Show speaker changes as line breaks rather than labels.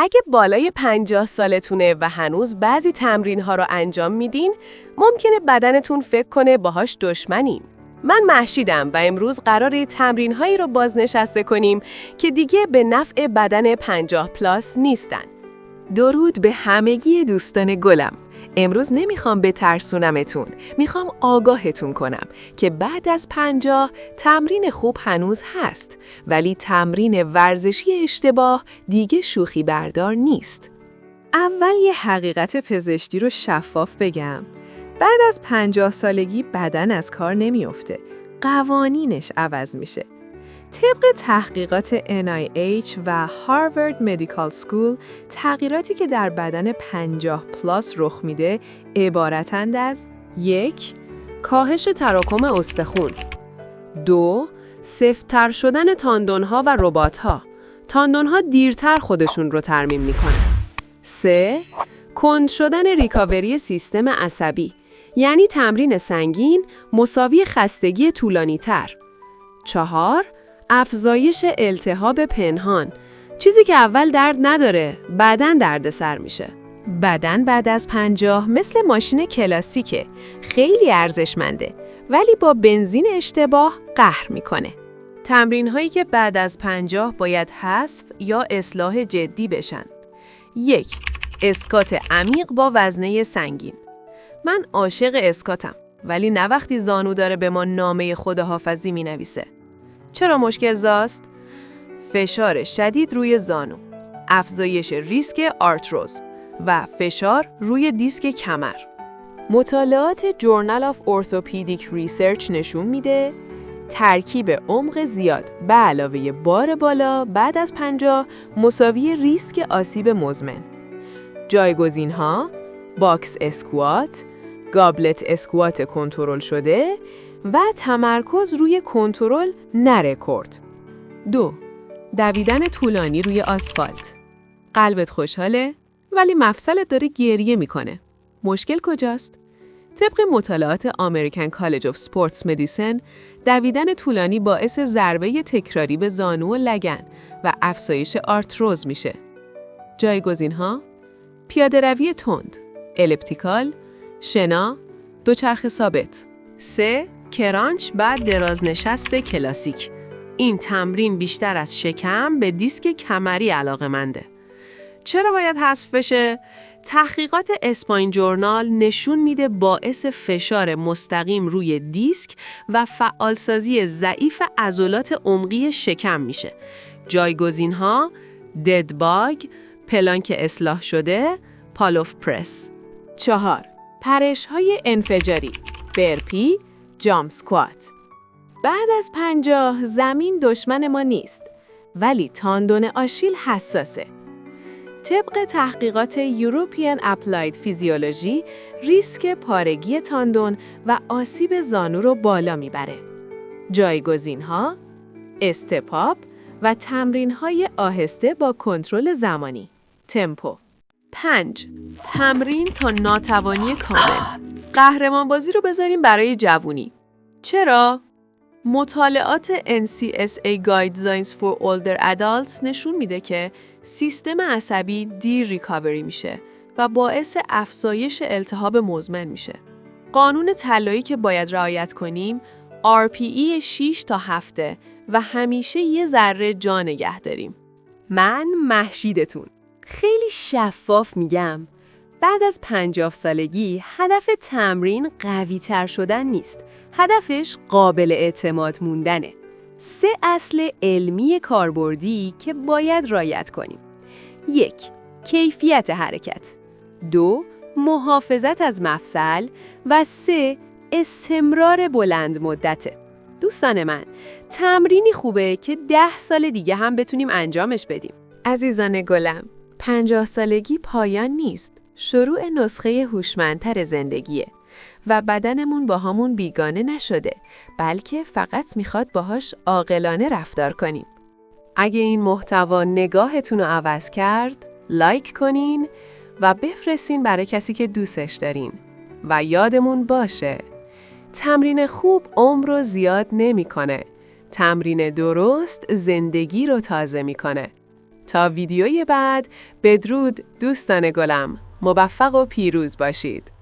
اگه بالای 50 سالتونه و هنوز بعضی تمرین‌ها رو انجام میدین، ممکنه بدنتون فکر کنه باهاش دشمنین. من مهشیدم و امروز قراره تمرین‌هایی رو بازنشسته کنیم که دیگه به نفع بدن 50 پلاس نیستن.
درود به همگی دوستان گلم. امروز نمیخوام بترسونمتون، میخوام آگاهتون کنم که بعد از 50 تمرین خوب هنوز هست، ولی تمرین ورزشی اشتباه دیگه شوخی بردار نیست. اول یه حقیقت پزشکی رو شفاف بگم. بعد از 50 سالگی بدن از کار نمیفته، قوانینش عوض میشه. طبق تحقیقات NIH و هاروارد مدیکال سکول، تغییراتی که در بدن 50 پلاس رخ میده عبارتند از 1. کاهش تراکم استخوان 2. سفت‌تر شدن تاندون‌ها و رباط‌ها. تاندون‌ها دیرتر خودشون رو ترمیم میکنن. 3. کند شدن ریکاوری سیستم عصبی، یعنی تمرین سنگین مساوی خستگی طولانی‌تر. 4. افزایش التهاب پنهان، چیزی که اول درد نداره، بعداً دردسر میشه. بدن بعد از 50 مثل ماشین کلاسیکه، خیلی ارزشمنده، ولی با بنزین اشتباه قهر میکنه. تمرین هایی که بعد از 50 باید حذف یا اصلاح جدی بشن. 1. اسکات عمیق با وزنه سنگین. من عاشق اسکاتم، ولی نه وقتی زانو داره به ما نامه خداحافظی مینویسه. چرا مشکل زاست؟ فشار شدید روی زانو، افزایش ریسک آرتروز و فشار روی دیسک کمر. مطالعات جورنال آف ارثوپدیک ریسرچ نشون میده ترکیب عمق زیاد به علاوه بار بالا بعد از 50 مساوی ریسک آسیب مزمن. جایگزین‌ها: باکس اسکوات، گابلت اسکوات کنترل شده و تمرکز روی کنترل نه رکورد. 2. دویدن طولانی روی آسفالت. قلبت خوشحاله ولی مفصلت داره گریه میکنه. مشکل کجاست؟ طبق مطالعات امریکن کالج آف اسپورتس مدیسن، دویدن طولانی باعث ضربه تکراری به زانو و لگن و افزایش آرتروز میشه. جایگزین‌ها: پیاده‌روی تند، الیپتیکال، شنا، دوچرخه ثابت. 3. کرانچ بعد درازنشست کلاسیک. این تمرین بیشتر از شکم به دیسک کمری علاقه‌منده. چرا باید حذف بشه؟ تحقیقات اسپاین جورنال نشون میده باعث فشار مستقیم روی دیسک و فعالسازی ضعیف عضلات عمقی شکم میشه. جایگزین‌ها: ددباگ، پلانک اصلاح شده، پالوف پرس. 4. پرش‌های انفجاری، برپی، جامپ سکوات. بعد از 50 زمین دشمن ما نیست، ولی تاندون آشیل حساسه. طبق تحقیقات یوروپین اپلاید فیزیولوژی، ریسک پارگی تاندون و آسیب زانو رو بالا میبره. جایگزین‌ها: استپاپ و تمرین‌های آهسته با کنترل زمانی. تمپو. 5. تمرین تا ناتوانی کامل. قهرمان بازی رو بذاریم برای جوونی. چرا؟ مطالعات NCSA Guidelines for Older Adults نشون میده که سیستم عصبی دیر ریکاوری میشه و باعث افزایش التهاب مزمن میشه. قانون طلایی که باید رعایت کنیم RPE 6 تا 7 و همیشه یه ذره جا نگه داریم. من مهشیدتون. خیلی شفاف میگم. بعد از 50 سالگی هدف تمرین قوی تر شدن نیست. هدفش قابل اعتماد موندنه. 3 اصل علمی کاربردی که باید رعایت کنیم. 1. کیفیت حرکت. 2. محافظت از مفصل و 3. استمرار بلند مدته. دوستان من، تمرینی خوبه که 10 سال دیگه هم بتونیم انجامش بدیم. عزیزان گلم، 50 سالگی پایان نیست. شروع نسخه هوشمندتر زندگیه و بدنمون با همون بیگانه نشده، بلکه فقط میخواد باهاش عاقلانه رفتار کنیم. اگه این محتوا نگاهتون رو عوض کرد، لایک کنین و بفرستین برای کسی که دوستش دارین. و یادمون باشه، تمرین خوب عمر رو زیاد نمیکنه. تمرین درست زندگی رو تازه میکنه.
تا ویدیوی بعد، بدرود دوستان گلم. موفق و پیروز باشید.